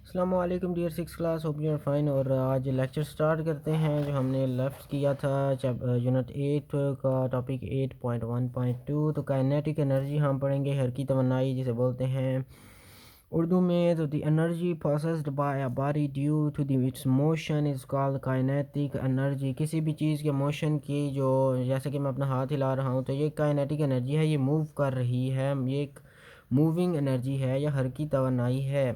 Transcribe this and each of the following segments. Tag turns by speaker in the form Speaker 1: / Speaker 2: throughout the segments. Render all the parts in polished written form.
Speaker 1: अस्सलामुअलैकुम dear six class, hope you are fine. और आज लेक्चर स्टार्ट करते हैं जो हमने लेफ्ट किया था यूनिट 8 का टॉपिक 8.1.2। तो काइनेटिक एनर्जी हम पढ़ेंगे, हर की तमन्नाई जिसे बोलते हैं उर्दू में। तो the energy processed by a body due to the its motion is called kinetic energy. किसी भी चीज़ के मोशन की जो, जैसे कि मैं अपना हाथ हिला रहा हूँ, तो ये काइनेटिक एनर्जी है, ये मूव कर रही है, ये एक मूविंग एनर्जी है या हर की तवन्नाई है।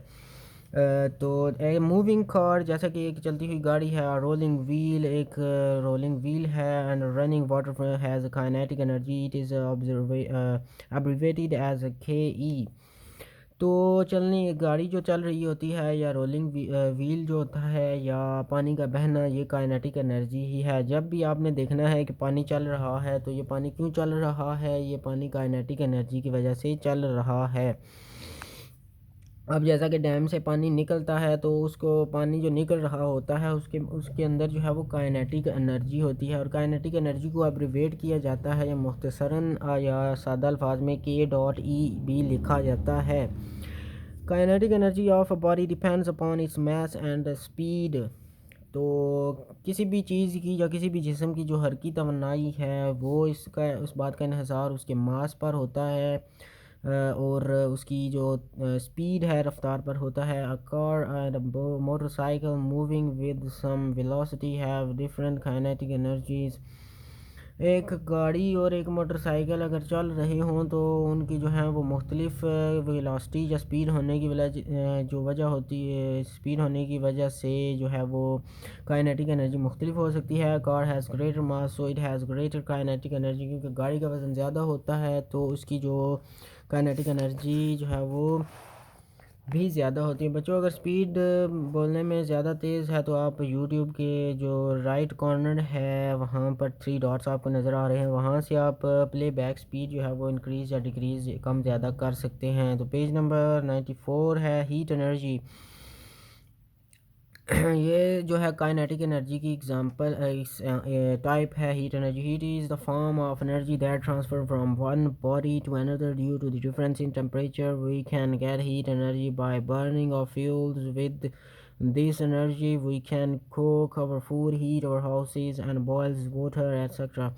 Speaker 1: तो एक मूविंग कार, जैसा कि एक चलती हुई गाड़ी है, रोलिंग व्हील एक रोलिंग व्हील है, and running water has kinetic energy, it is abbreviated as K E. तो चलनी गाड़ी जो चल रही होती है या रोलिंग व्हील जो होता है या पानी का बहना, ये काइनेटिक एनर्जी ही है। जब भी आपने देखना है कि पानी चल रहा है, तो ये पानी क्यों चल रहा है? ये पानी काइनेटिक एनर्जी की वजह से चल रहा है। अब जैसा कि डैम से पानी निकलता है, तो उसको पानी जो निकल रहा होता है उसके उसके अंदर जो है वो काइनेटिक एनर्जी होती है। और काइनेटिक एनर्जी को अब्रिवेट किया जाता है या मुख्तसरन या सादा अल्फाज में के डॉट ई भी लिखा जाता है। Kinetic energy of a body depends upon its mass and speed. तो किसी भी चीज़ की या किसी भी जिस्म की जो हरकी तवन्नाई है, वो इसका उस बात का इन्हिसार उसके मास पर होता है, और उसकी जो स्पीड है, रफ्तार पर होता है। A car and motorcycle moving with some velocity have different kinetic energies. एक गाड़ी और एक मोटरसाइकिल अगर चल रहे हों, तो उनकी जो है वो मुख्तलिफ वेलोसिटी या स्पीड होने की जो वजह होती है, स्पीड होने की वजह से जो है वो काइनेटिक एनर्जी मुख्तलिफ हो सकती है। Car has greater mass so it has greater kinetic energy, क्योंकि गाड़ी का वज़न ज़्यादा होता है तो उसकी जो काइनेटिक एनर्जी जो है वो भी ज़्यादा होती है। बच्चों, अगर स्पीड बोलने में ज़्यादा तेज़ है, तो आप यूट्यूब के जो राइट कॉर्नर है वहाँ पर 3 डॉट्स आपको नज़र आ रहे हैं, वहाँ से आप प्ले बैक स्पीड जो है वो इंक्रीज़ या डिक्रीज़ कम ज़्यादा कर सकते हैं। तो पेज नंबर 94 है हीट एनर्जी। ये जो है काइनेटिक एनर्जी की एग्जांपल टाइप है heat energy. Heat is the form of energy that transfer from one body to another due to the difference in temperature. We can get heat energy by burning of fuels with this energy we can cook our food, heat our houses and boil water etc.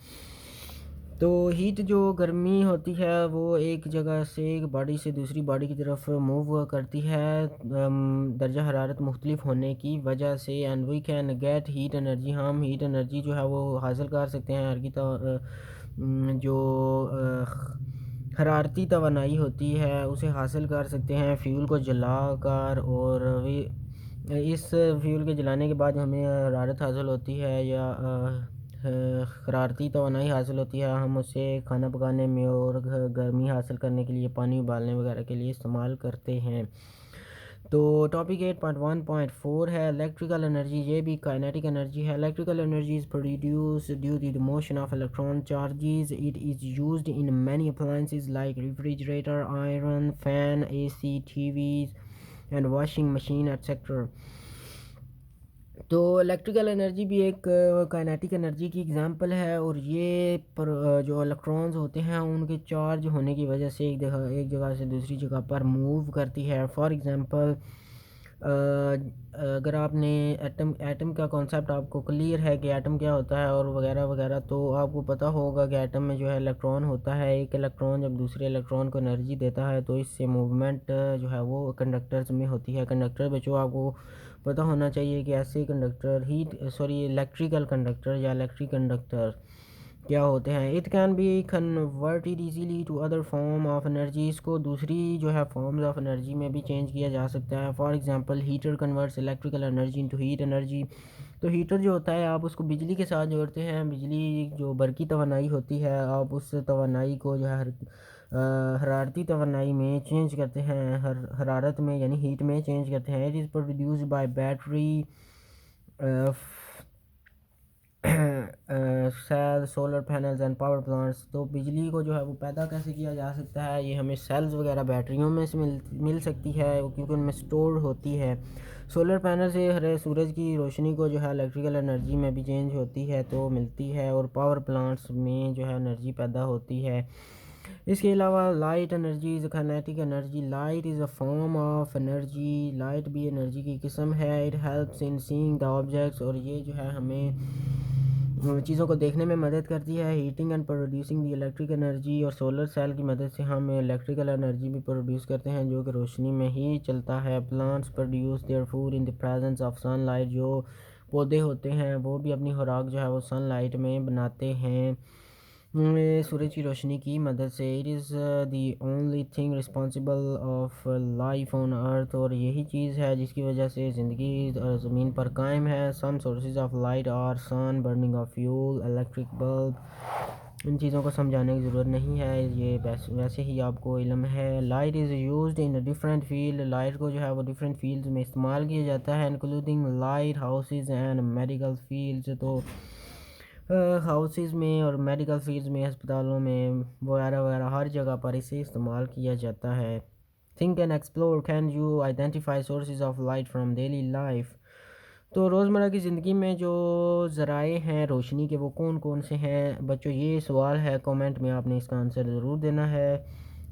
Speaker 1: तो heat जो गर्मी होती है वो एक जगह से, एक बॉडी से दूसरी बॉडी की तरफ मूव करती है दर्जा हरारत मुख्तलिफ होने की वजह से। And we can get heat energy, हम हीट एनर्जी जो है वो हासिल कर सकते हैं। हर की जो हरारती तवानाई होती है उसे हासिल कर सकते हैं फ्यूल को जला कर। और इस फ्यूल के जलाने के बाद हमें हरारत हासिल होती है या हरारती तवानाई हासिल होती है। हम उसे खाना पकाने में और गर्मी हासिल करने के लिए, पानी उबालने वगैरह के लिए इस्तेमाल करते हैं। तो टॉपिक 8.1.4 है इलेक्ट्रिकल एनर्जी। ये भी काइनेटिक एनर्जी है। Electrical energy is produce due to the motion of electron charges. It is used in many appliances like refrigerator, iron, fan, AC, TVs and washing machine etcetera. तो electrical energy भी एक kinetic energy की example है। और ये जो electrons होते हैं उनके चार्ज होने की वजह से एक जगह से दूसरी जगह पर मूव करती है। फॉर एग्जांपल, अगर आपने एटम का कॉन्सेप्ट आपको क्लियर है कि एटम क्या होता है और वगैरह वगैरह, तो आपको पता होगा कि एटम में जो है इलेक्ट्रॉन होता है। एक इलेक्ट्रॉन जब दूसरे इलेक्ट्रॉन को एनर्जी देता है तो इससे मूवमेंट जो है वो कंडक्टर्स में होती है। कंडक्टर बच्चों आपको पता होना चाहिए कि ऐसे कंडक्टर इलेक्ट्रिकल कंडक्टर या इलेक्ट्रिक कंडक्टर क्या होते हैं। It can be converted easily to other form of energy. इसको दूसरी जो है फॉर्म्स ऑफ एनर्जी में भी चेंज किया जा सकता है। For example, heater converts electrical energy into heat energy. तो हीटर जो होता है आप उसको बिजली के साथ जोड़ते हैं। बिजली जो बरकी तवानाई होती है, आप उस तवानाई को जो है हरारती तवानाई में चेंज करते हैं, हरारत में यानी हीट में चेंज करते हैं। It is produced by battery, cell, solar panels and power plants. तो बिजली को जो है वो पैदा कैसे किया जा सकता है? ये हमें सेल्स वगैरह बैटरियों में से मिल सकती है, क्योंकि उनमें स्टोर होती है। सोलर पैनल से हरे सूरज की रोशनी को जो है इलेक्ट्रिकल एनर्जी में भी चेंज होती है तो मिलती है। और पावर प्लांट्स में जो है एनर्जी पैदा होती है। इसके अलावा light energy is kinetic energy. Light is a form of energy. Light भी एनर्जी की किस्म है। It helps in seeing the objects, और ये जो है हमें चीज़ों को देखने में मदद करती है। Heating and producing the electric energy, और सोलर सेल की मदद से हम इलेक्ट्रिकल एनर्जी भी प्रोड्यूस करते हैं जो कि रोशनी में ही चलता है। Plants produce their food in the presence of sunlight. जो पौधे होते हैं वो भी अपनी खुराक जो है वो सनलाइट में बनाते हैं, सूरज की रोशनी की मदद से। It is the only thing responsible of life on earth, और यही चीज़ है जिसकी वजह से ज़िंदगी ज़मीन पर कायम है। Some sources of light are sun, burning of fuel, electric bulb. इन चीज़ों को समझाने की ज़रूरत नहीं है, ये वैसे ही आपको इल्म है। Light is used in different field. Light को जो है वो डिफरेंट फील्ड्स में इस्तेमाल किया जाता है, including light houses and medical fields. तो हाउसेस में और मेडिकल फील्ड्स में, अस्पतालों में वगैरह वगैरह हर जगह पर इसे इस्तेमाल किया जाता है। Think and explore, can you identify sources of light from daily life. तो रोज़मर्रा की ज़िंदगी में जो ज़राए हैं रोशनी के वो कौन कौन से हैं बच्चों, ये सवाल है। कमेंट में आपने इसका आंसर ज़रूर देना है।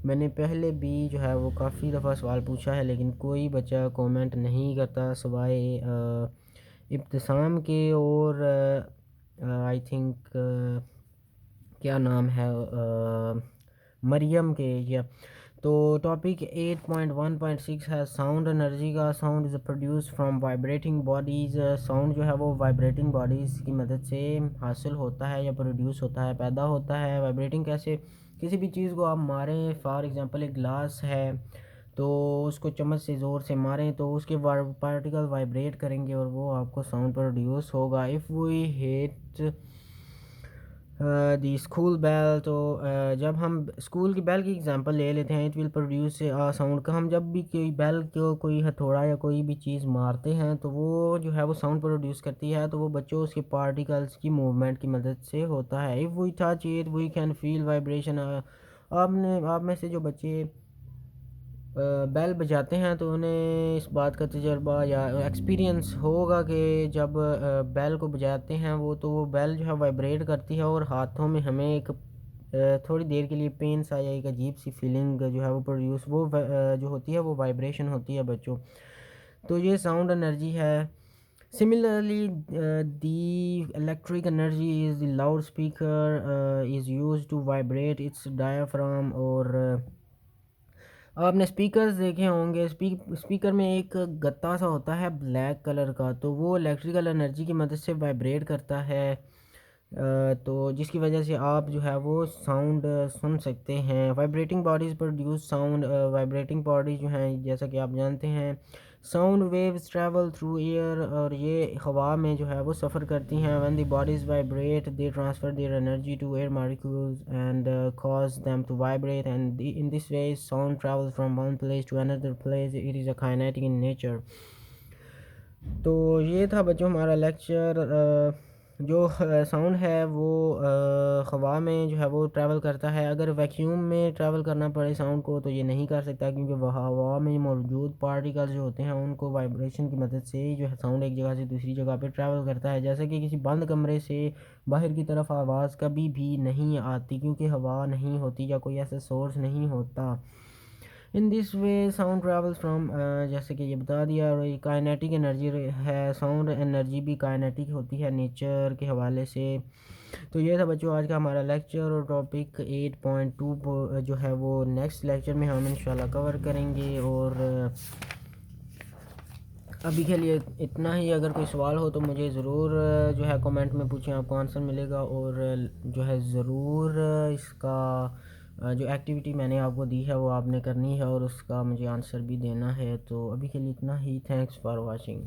Speaker 1: मैंने पहले भी जो है वो काफ़ी दफ़ा सवाल पूछा है लेकिन कोई बच्चा कमेंट नहीं करता सिवाय इब्तिसाम के, और आई थिंक क्या नाम है, मरियम के, या। तो टॉपिक 8.1.6 है साउंड एनर्जी का। Sound is produce from vibrating bodies. Sound जो है वो वाइब्रेटिंग बॉडीज़ की मदद से हासिल होता है या प्रोड्यूस होता है, पैदा होता है। वाइब्रेटिंग कैसे, किसी भी चीज़ को आप मारें, फॉर एग्जांपल एक ग्लास है तो उसको चम्मच से ज़ोर से मारें तो उसके पार्टिकल वाइब्रेट करेंगे और वो आपको साउंड प्रोड्यूस होगा। If we hit the school bell, तो जब हम स्कूल की बेल की एग्जांपल ले लेते हैं, इट विल प्रोड्यूस साउंड का। हम जब भी कोई बेल को कोई हथौड़ा या कोई भी चीज़ मारते हैं तो वो जो है वो साउंड प्रोड्यूस करती है, तो वो बच्चों उसके पार्टिकल्स की मूवमेंट की मदद से होता है। If we touch it we can feel vibration. आप में से जो बच्चे बेल बजाते हैं तो उन्हें इस बात का तजर्बा या एक्सपीरियंस होगा कि जब बेल को बजाते हैं वो बेल जो है वाइब्रेट करती है और हाथों में हमें एक थोड़ी देर के लिए पेन सा या एक अजीब सी फीलिंग जो है वो प्रोड्यूस जो होती है वो वाइब्रेशन होती है बच्चों। तो ये साउंड एनर्जी है। Similarly the electric energy is the loud speaker is use to vibrate its diaphragm. और आपने स्पीकर्स देखे होंगे, स्पीकर में एक गत्ता सा होता है ब्लैक कलर का, तो वो इलेक्ट्रिकल एनर्जी की मदद से वाइब्रेट करता है। तो जिसकी वजह से आप जो है वो साउंड सुन सकते हैं। Vibrating bodies produce sound. Vibrating body जो हैं जैसा कि आप जानते हैं, sound waves travel through air, और ये हवा में जो है वो सफ़र करती हैं। When the bodies vibrate they transfer their energy to air molecules and cause them to vibrate, and in this way sound travel from one place to another place. It is a kinetic in nature. तो ये था बच्चों हमारा lecture. जो sound है वो हवा में जो है वो ट्रैवल करता है। अगर वैक्यूम में ट्रैवल करना पड़े साउंड को तो ये नहीं कर सकता, क्योंकि वह हवा में मौजूद पार्टिकल्स जो होते हैं उनको वाइब्रेशन की मदद से ही जो है साउंड एक जगह से दूसरी जगह पे ट्रैवल करता है। जैसे कि किसी बंद कमरे से बाहर की तरफ आवाज़ कभी भी नहीं आती, क्योंकि हवा नहीं होती या कोई ऐसा सोर्स नहीं होता। इन this way sound travels from, जैसे कि ये बता दिया। और ये काइनेटिक एनर्जी है, साउंड एनर्जी भी काइनेटिक होती है नेचर के हवाले से। तो ये था बच्चों आज का हमारा लेक्चर, और टॉपिक 8.2 जो है वो नेक्स्ट लेक्चर में हम इंशाल्लाह कवर करेंगे। और अभी के लिए इतना ही। अगर कोई सवाल हो तो मुझे ज़रूर जो है कमेंट में पूछें, आपको आंसर मिलेगा। और जो है ज़रूर इसका जो एक्टिविटी मैंने आपको दी है वो आपने करनी है और उसका मुझे आंसर भी देना है। तो अभी के लिए इतना ही। Thanks for watching.